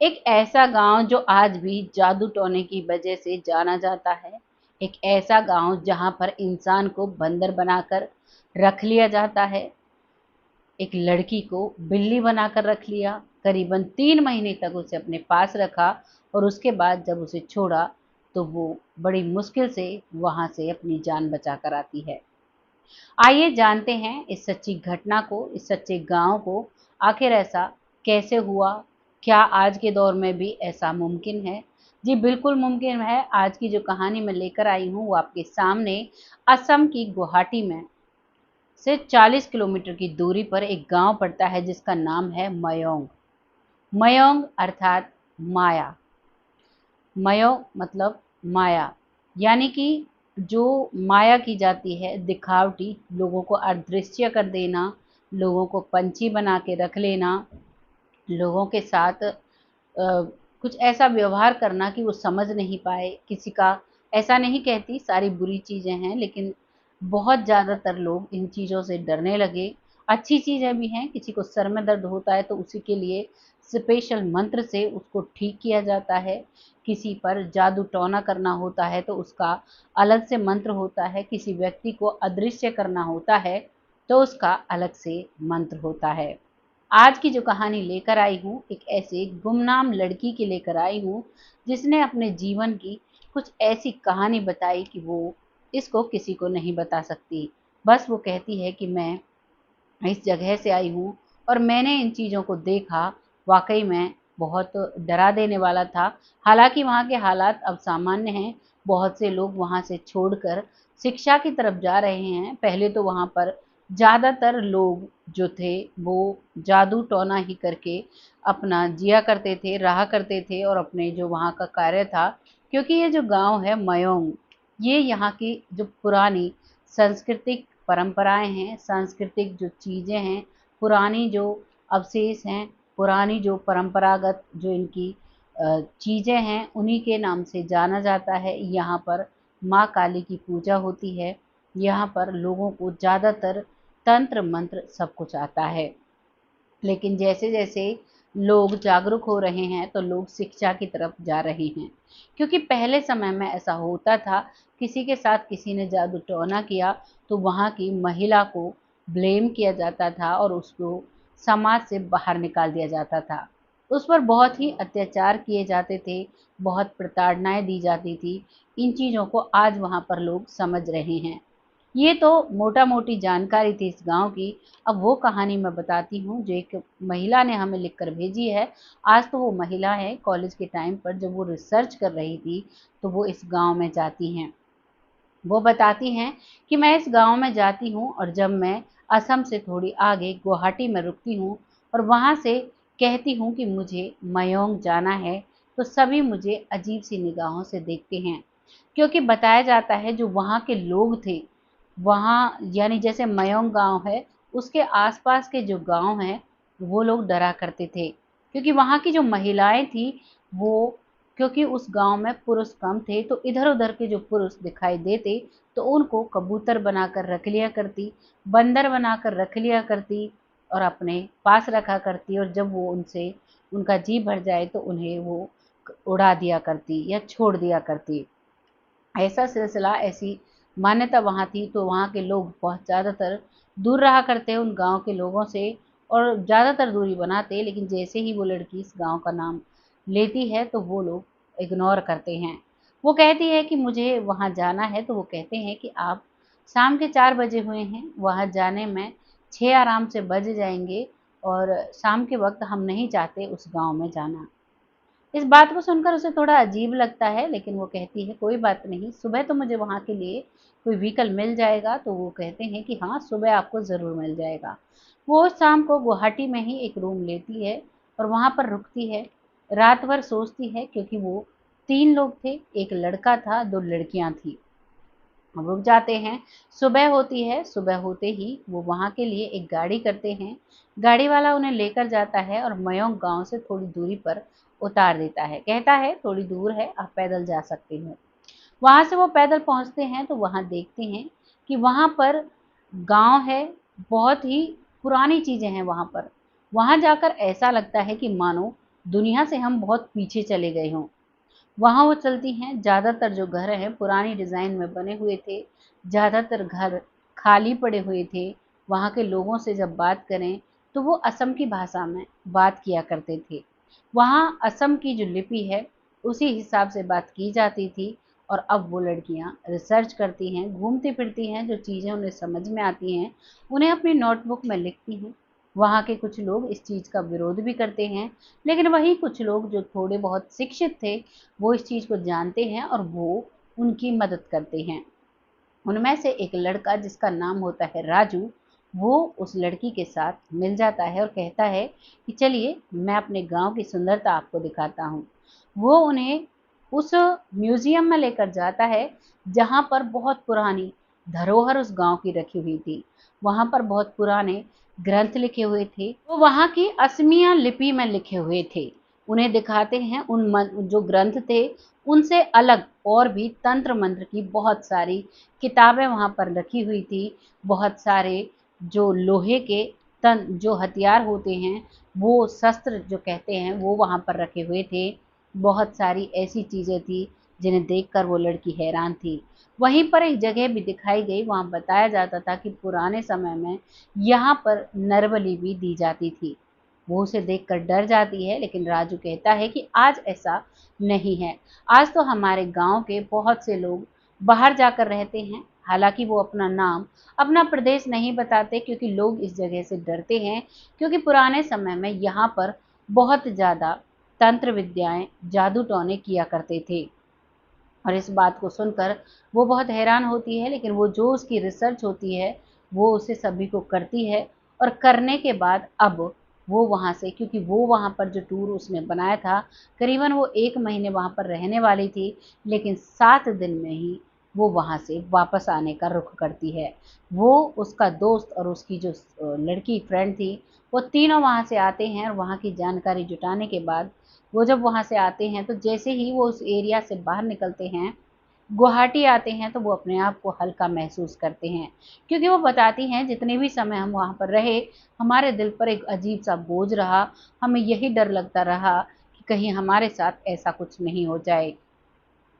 एक ऐसा गांव जो आज भी जादू टोने की वजह से जाना जाता है। एक ऐसा गांव जहां पर इंसान को बंदर बनाकर रख लिया जाता है। एक लड़की को बिल्ली बनाकर रख लिया, करीबन 3 महीने तक उसे अपने पास रखा और उसके बाद जब उसे छोड़ा तो वो बड़ी मुश्किल से वहां से अपनी जान बचा कर आती है। आइए जानते हैं इस सच्ची घटना को, इस सच्चे गांव को। आखिर ऐसा कैसे हुआ? क्या आज के दौर में भी ऐसा मुमकिन है? जी बिल्कुल मुमकिन है। आज की जो कहानी मैं लेकर आई हूँ वो आपके सामने असम की गुवाहाटी में से 40 किलोमीटर की दूरी पर एक गांव पड़ता है जिसका नाम है मयोंग। मयोंग अर्थात माया। मयो मतलब माया, यानी कि जो माया की जाती है, दिखावटी, लोगों को अदृश्य कर देना, लोगों को पंछी बना के रख लेना, लोगों के साथ कुछ ऐसा व्यवहार करना कि वो समझ नहीं पाए किसी का। ऐसा नहीं कहती सारी बुरी चीज़ें हैं, लेकिन बहुत ज़्यादातर लोग इन चीज़ों से डरने लगे। अच्छी चीज़ें भी हैं, किसी को सर में दर्द होता है तो उसी के लिए स्पेशल मंत्र से उसको ठीक किया जाता है। किसी पर जादू टोना करना होता है तो उसका अलग से मंत्र होता है। किसी व्यक्ति को अदृश्य करना होता है तो उसका अलग से मंत्र होता है। आज की जो कहानी लेकर आई हूँ, एक ऐसे गुमनाम लड़की की लेकर आई हूँ जिसने अपने जीवन की कुछ ऐसी कहानी बताई कि वो इसको किसी को नहीं बता सकती। बस वो कहती है कि मैं इस जगह से आई हूँ और मैंने इन चीज़ों को देखा, वाक़ई में बहुत डरा देने वाला था। हालाँकि वहाँ के हालात अब सामान्य हैं, बहुत से लोग वहाँ से छोड़कर शिक्षा की तरफ जा रहे हैं। पहले तो वहाँ पर ज़्यादातर लोग जो थे वो जादू टोना ही करके अपना जिया करते थे, रहा करते थे और अपने जो वहाँ का कार्य था, क्योंकि ये जो गाँव है मयोंग, ये यहाँ की जो पुरानी सांस्कृतिक परंपराएं हैं, सांस्कृतिक जो चीज़ें हैं, पुरानी जो अवशेष हैं, पुरानी जो परंपरागत जो इनकी चीज़ें हैं, उन्हीं के नाम से जाना जाता है। यहाँ पर माँ काली की पूजा होती है। यहाँ पर लोगों को ज़्यादातर तंत्र मंत्र सब कुछ आता है। लेकिन जैसे-जैसे लोग जागरूक हो रहे हैं तो लोग शिक्षा की तरफ जा रहे हैं। क्योंकि पहले समय में ऐसा होता था, किसी के साथ किसी ने जादू टोना किया तो वहाँ की महिला को ब्लेम किया जाता था और उसको समाज से बाहर निकाल दिया जाता था। उस पर बहुत ही अत्याचार किए जाते थे, बहुत प्रताड़नाएँ दी जाती थी। इन चीज़ों को आज वहाँ पर लोग समझ रहे हैं। ये तो मोटा-मोटी जानकारी थी इस गाँव की। अब वो कहानी मैं बताती हूँ जो एक महिला ने हमें लिख कर भेजी है। आज तो वो महिला है, कॉलेज के टाइम पर जब वो रिसर्च कर रही थी, तो वो इस गाँव में जाती हैं। वो बताती हैं कि मैं इस गाँव में जाती हूँ और जब मैं असम से थोड़ी आगे गुवाहाटी में रुकती हूँ और वहाँ से कहती हूँ कि मुझे मयोंग जाना है, तो सभी मुझे अजीब-सी निगाहों से देखते हैं। क्योंकि बताया जाता है जो वहाँ के लोग थे, वहाँ यानी जैसे मयोंग गाँव है, उसके आस-पास के जो गाँव हैं, वो लोग डरा करते थे। क्योंकि वहाँ की जो महिलाएँ थीं, वो क्योंकि उस गाँव में पुरुष कम थे, तो इधर-उधर के जो पुरुष दिखाई देते, तो उनको कबूतर बनाकर रख लिया करती, बंदर बनाकर रख लिया करती और अपने पास रखा करती और जब वो उनसे उनका जी भर जाए, तो उन्हें वो उड़ा दिया करती या छोड़ दिया करती। ऐसा सिलसिला, ऐसी मान्यता वहाँ थी, तो वहाँ के लोग बहुत ज़्यादातर दूर रहा करते उन गाँव के लोगों से और ज़्यादातर दूरी बनाते, लेकिन जैसे ही वो लड़की इस गाँव का नाम लेती है, तो वो लोग इग्नोर करते हैं। वो कहती है कि मुझे वहाँ जाना है, तो वो कहते हैं कि आप शाम के 4 बजे हुए हैं, वहाँ जाने में 6 आराम से बज जाएँगे और शाम के वक़्त हम नहीं चाहते उस गाँव में जाना। इस बात को सुनकर उसे थोड़ा अजीब लगता है, लेकिन वो कहती है कोई बात नहीं, सुबह तो मुझे वहाँ के लिए कोई व्हीकल मिल जाएगा। तो वो कहते हैं कि हाँ, सुबह आपको ज़रूर मिल जाएगा। वो शाम को गुवाहाटी में ही एक रूम लेती है और वहाँ पर रुकती है। रात भर सोचती है क्योंकि वो 3 लोग थे, 1 लड़का था, 2 लड़कियाँ थीं। हम रुक जाते हैं। सुबह होती है, सुबह होते ही वो वहाँ के लिए एक गाड़ी करते हैं। गाड़ी वाला उन्हें लेकर जाता है और मयोंग गाँव से थोड़ी दूरी पर उतार देता है। कहता है थोड़ी दूर है, आप पैदल जा सकते हो। वहाँ से वो पैदल पहुँचते हैं तो वहाँ देखते हैं कि वहाँ पर गाँव है, बहुत ही पुरानी चीज़ें हैं वहाँ पर। वहाँ जाकर ऐसा लगता है कि मानो दुनिया से हम बहुत पीछे चले गए हों। वहाँ वो चलती हैं, ज़्यादातर जो घर हैं पुरानी डिज़ाइन में बने हुए थे, ज़्यादातर घर खाली पड़े हुए थे। वहाँ के लोगों से जब बात करें तो वो असम की भाषा में बात किया करते थे। वहाँ असम की जो लिपि है उसी हिसाब से बात की जाती थी। और अब वो लड़कियाँ रिसर्च करती हैं, घूमती फिरती हैं, जो चीज़ें उन्हें समझ में आती हैं उन्हें अपनी नोटबुक में लिखती हैं। वहाँ के कुछ लोग इस चीज़ का विरोध भी करते हैं, लेकिन वहीं कुछ लोग जो थोड़े बहुत शिक्षित थे वो इस चीज़ को जानते हैं और वो उनकी मदद करते हैं। उनमें से एक लड़का जिसका नाम होता है राजू, वो उस लड़की के साथ मिल जाता है और कहता है कि चलिए मैं अपने गांव की सुंदरता आपको दिखाता हूँ। वो उन्हें उस म्यूजियम में लेकर जाता है जहाँ पर बहुत पुरानी धरोहर उस गांव की रखी हुई थी। वहाँ पर बहुत पुराने ग्रंथ लिखे हुए थे, वो वहाँ की असमिया लिपि में लिखे हुए थे। उन्हें दिखाते हैं जो ग्रंथ थे उनसे अलग और भी तंत्र मंत्र की बहुत सारी किताबें वहाँ पर रखी हुई थी। बहुत सारे जो लोहे के तन जो हथियार होते हैं, वो शस्त्र जो कहते हैं वो वहाँ पर रखे हुए थे। बहुत सारी ऐसी चीज़ें थी जिन्हें देखकर वो लड़की हैरान थी। वहीं पर एक जगह भी दिखाई गई, वहाँ बताया जाता था कि पुराने समय में यहाँ पर नरबलि भी दी जाती थी। वो उसे देखकर डर जाती है, लेकिन राजू कहता है कि आज ऐसा नहीं है। आज तो हमारे गाँव के बहुत से लोग बाहर जाकर रहते हैं। हालाँकि वो अपना नाम, अपना प्रदेश नहीं बताते क्योंकि लोग इस जगह से डरते हैं, क्योंकि पुराने समय में यहाँ पर बहुत ज़्यादा तंत्र विद्याएँ, जादू टोने किया करते थे। और इस बात को सुनकर वो बहुत हैरान होती है, लेकिन वो जो उसकी रिसर्च होती है वो उसे सभी को करती है। और करने के बाद अब वो वहाँ से, क्योंकि वो वहाँ पर जो टूर उसने बनाया था, करीबन वो 1 महीने वहाँ पर रहने वाली थी, लेकिन 7 दिन में ही वो वहाँ से वापस आने का रुख करती है। वो, उसका दोस्त और उसकी जो लड़की फ्रेंड थी, वो तीनों वहाँ से आते हैं और वहाँ की जानकारी जुटाने के बाद वो जब वहाँ से आते हैं तो जैसे ही वो उस एरिया से बाहर निकलते हैं, गुवाहाटी आते हैं, तो वो अपने आप को हल्का महसूस करते हैं। क्योंकि वो बताती हैं जितने भी समय हम वहाँ पर रहे, हमारे दिल पर एक अजीब-सा बोझ रहा, हमें यही डर लगता रहा कि कहीं हमारे साथ ऐसा कुछ नहीं हो जाए।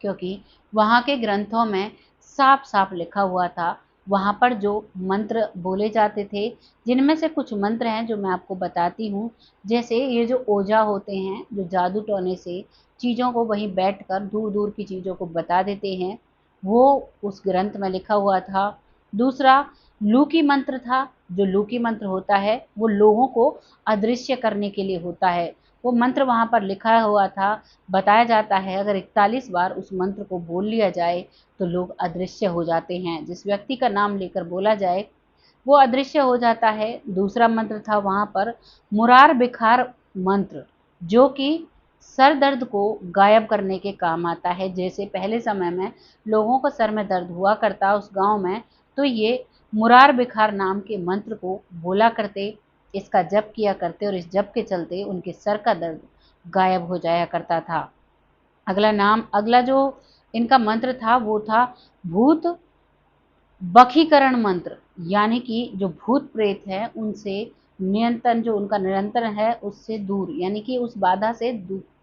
क्योंकि वहाँ के ग्रंथों में साफ-साफ लिखा हुआ था, वहाँ पर जो मंत्र बोले जाते थे, जिनमें से कुछ मंत्र हैं जो मैं आपको बताती हूँ। जैसे ये जो ओझा होते हैं, जो जादू टोने से चीज़ों को वहीं बैठकर दूर-दूर की चीज़ों को बता देते हैं, वो उस ग्रंथ में लिखा हुआ था। दूसरा लूकी मंत्र था, जो लूकी मंत्र होता है, वो लोगों को अदृश्य करने के लिए होता है। वो मंत्र वहाँ पर लिखा हुआ था। बताया जाता है अगर 41 बार उस मंत्र को बोल लिया जाए तो लोग अदृश्य हो जाते हैं। जिस व्यक्ति का नाम लेकर बोला जाए वो अदृश्य हो जाता है। दूसरा मंत्र था वहाँ पर मुरार बिखार मंत्र, जो कि सर दर्द को गायब करने के काम आता है। जैसे पहले समय में लोगों को सर में दर्द हुआ करता उस गांव में, तो ये मुरार बिखार नाम के मंत्र को बोला करते, इसका जप किया करते और इस जप के चलते उनके सर का दर्द गायब हो जाया करता था। अगला जो इनका मंत्र था वो था भूत बखीकरण मंत्र, यानी कि जो भूत प्रेत है उनसे नियंत्रण, जो उनका निरंतर है उससे दूर, यानी कि उस बाधा से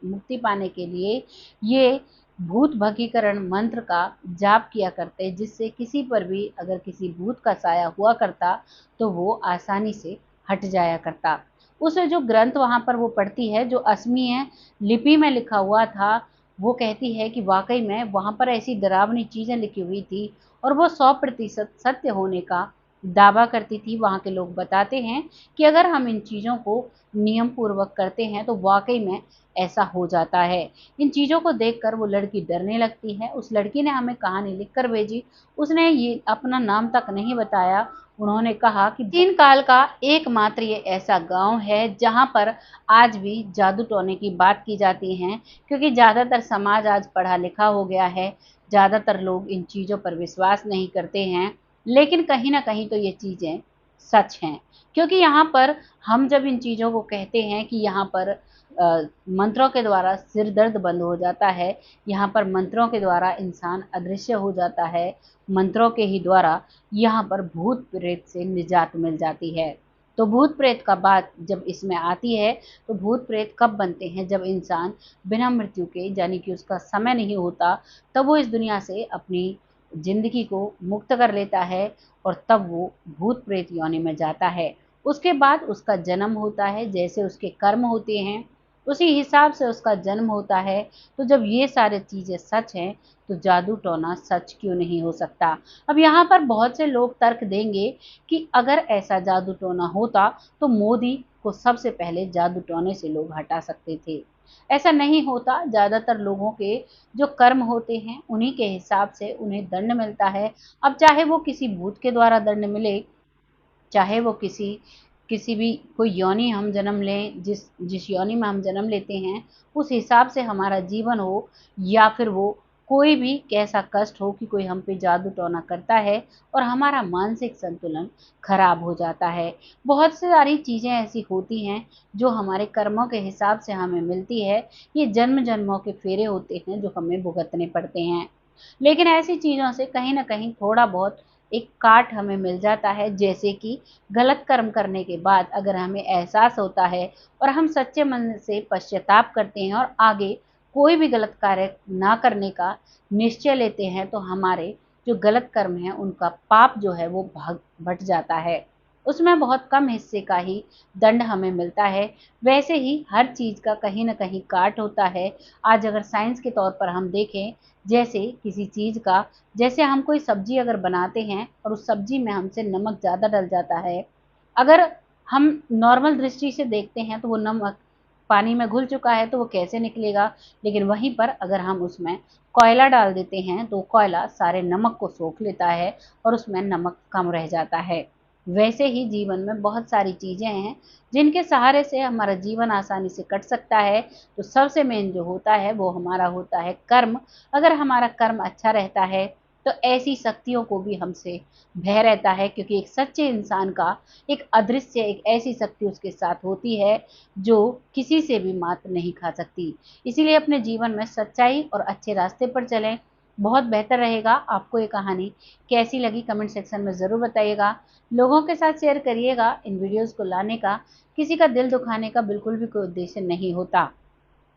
मुक्ति पाने के लिए ये भूत भकीकरण मंत्र का जाप किया करते, जिससे किसी पर भी अगर किसी भूत का साया हुआ करता तो वो आसानी से हट जाया करता। उस जो ग्रंथ वहाँ पर वो पढ़ती है, जो असमिया लिपि में लिखा हुआ था, वो कहती है कि वाकई में वहाँ पर ऐसी डरावनी चीज़ें लिखी हुई थी और वो 100% सत्य होने का दावा करती थी। वहाँ के लोग बताते हैं कि अगर हम इन चीज़ों को नियम पूर्वक करते हैं तो वाकई में ऐसा हो जाता है। इन चीज़ों को देखकर वो लड़की डरने लगती है। उस लड़की ने हमें कहानी लिख कर भेजी। उसने ये अपना नाम तक नहीं बताया। उन्होंने कहा कि प्राचीन काल का एकमात्र ये ऐसा गांव है जहां पर आज भी जादू टोने की बात की जाती है, क्योंकि ज़्यादातर समाज आज पढ़ा लिखा हो गया है। ज़्यादातर लोग इन चीज़ों पर विश्वास नहीं करते हैं, लेकिन कहीं न कहीं तो ये चीज़ें सच हैं। क्योंकि यहाँ पर हम जब इन चीज़ों को कहते हैं कि यहाँ पर मंत्रों के द्वारा सिर दर्द बंद हो जाता है, यहाँ पर मंत्रों के द्वारा इंसान अदृश्य हो जाता है, मंत्रों के ही द्वारा यहाँ पर भूत प्रेत से निजात मिल जाती है। तो भूत प्रेत का बात जब इसमें आती है, तो भूत प्रेत कब बनते हैं? जब इंसान बिना मृत्यु के, यानी कि उसका समय नहीं होता, तब वो इस दुनिया से अपनी जिंदगी को मुक्त कर लेता है और तब वो भूत प्रेत योनि में जाता है। उसके बाद उसका जन्म होता है, जैसे उसके कर्म होते हैं उसी हिसाब से उसका जन्म होता है। तो जब ये सारी चीजें सच हैं, तो जादू टोना सच क्यों नहीं हो सकता? अब यहाँ पर बहुत से लोग तर्क देंगे कि अगर ऐसा जादू टोना होता तो मोदी को सबसे पहले जादू टोने से लोग हटा सकते थे। ऐसा नहीं होता। ज्यादातर लोगों के जो कर्म होते हैं उन्हीं के हिसाब से उन्हें दंड मिलता है। अब चाहे वो किसी भूत के द्वारा दंड मिले, चाहे वो किसी किसी भी कोई योनि हम जन्म लें, जिस जिस योनि में हम जन्म लेते हैं उस हिसाब से हमारा जीवन हो, या फिर वो कोई भी कैसा कष्ट हो कि कोई हम पे जादू टोना करता है और हमारा मानसिक संतुलन खराब हो जाता है। बहुत सी सारी चीजें ऐसी होती हैं जो हमारे कर्मों के हिसाब से हमें मिलती है। ये जन्म जन्मों के फेरे होते हैं जो हमें भुगतने पड़ते हैं। लेकिन ऐसी चीजों से कहीं ना कहीं थोड़ा बहुत एक काट हमें मिल जाता है, जैसे कि गलत कर्म करने के बाद अगर हमें एहसास होता है और हम सच्चे मन से पश्चाताप करते हैं और आगे कोई भी गलत कार्य ना करने का निश्चय लेते हैं, तो हमारे जो गलत कर्म हैं उनका पाप जो है वो भाग बट जाता है। उसमें बहुत कम हिस्से का ही दंड हमें मिलता है। वैसे ही हर चीज का कहीं ना कहीं काट होता है। आज अगर साइंस के तौर पर हम देखें, जैसे किसी चीज का, जैसे हम कोई सब्जी अगर बनाते हैं और उस सब्जी में हमसे नमक ज़्यादा डल जाता है, अगर हम नॉर्मल दृष्टि से देखते हैं तो वो नमक पानी में घुल चुका है तो वो कैसे निकलेगा। लेकिन वहीं पर अगर हम उसमें कोयला डाल देते हैं तो कोयला सारे नमक को सोख लेता है और उसमें नमक कम रह जाता है। वैसे ही जीवन में बहुत सारी चीजें हैं जिनके सहारे से हमारा जीवन आसानी से कट सकता है। तो सबसे मेन जो होता है वो हमारा होता है कर्म। अगर हमारा कर्म अच्छा रहता है तो ऐसी शक्तियों को भी हमसे भय रहता है, क्योंकि एक सच्चे इंसान का एक अदृश्य एक ऐसी शक्ति उसके साथ होती है जो किसी से भी मात नहीं खा सकती। इसीलिए अपने जीवन में सच्चाई और अच्छे रास्ते पर चलें, बहुत बेहतर रहेगा। आपको ये कहानी कैसी लगी कमेंट सेक्शन में ज़रूर बताइएगा। लोगों के साथ शेयर करिएगा। इन वीडियोस को लाने का किसी का दिल दुखाने का बिल्कुल भी कोई उद्देश्य नहीं होता।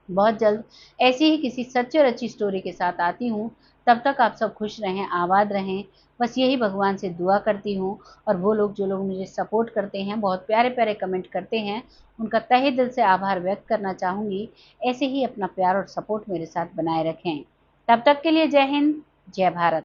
बहुत जल्द ऐसी ही किसी सच्ची और अच्छी स्टोरी के साथ आती हूँ। तब तक आप सब खुश रहें, आबाद रहें। बस यही भगवान से दुआ करती हूँ। और वो लोग जो लोग मुझे सपोर्ट करते हैं, बहुत प्यारे प्यारे कमेंट करते हैं, उनका तहे दिल से आभार व्यक्त करना चाहूँगी। ऐसे ही अपना प्यार और सपोर्ट मेरे साथ बनाए रखें। तब तक के लिए जय हिंद, जय भारत।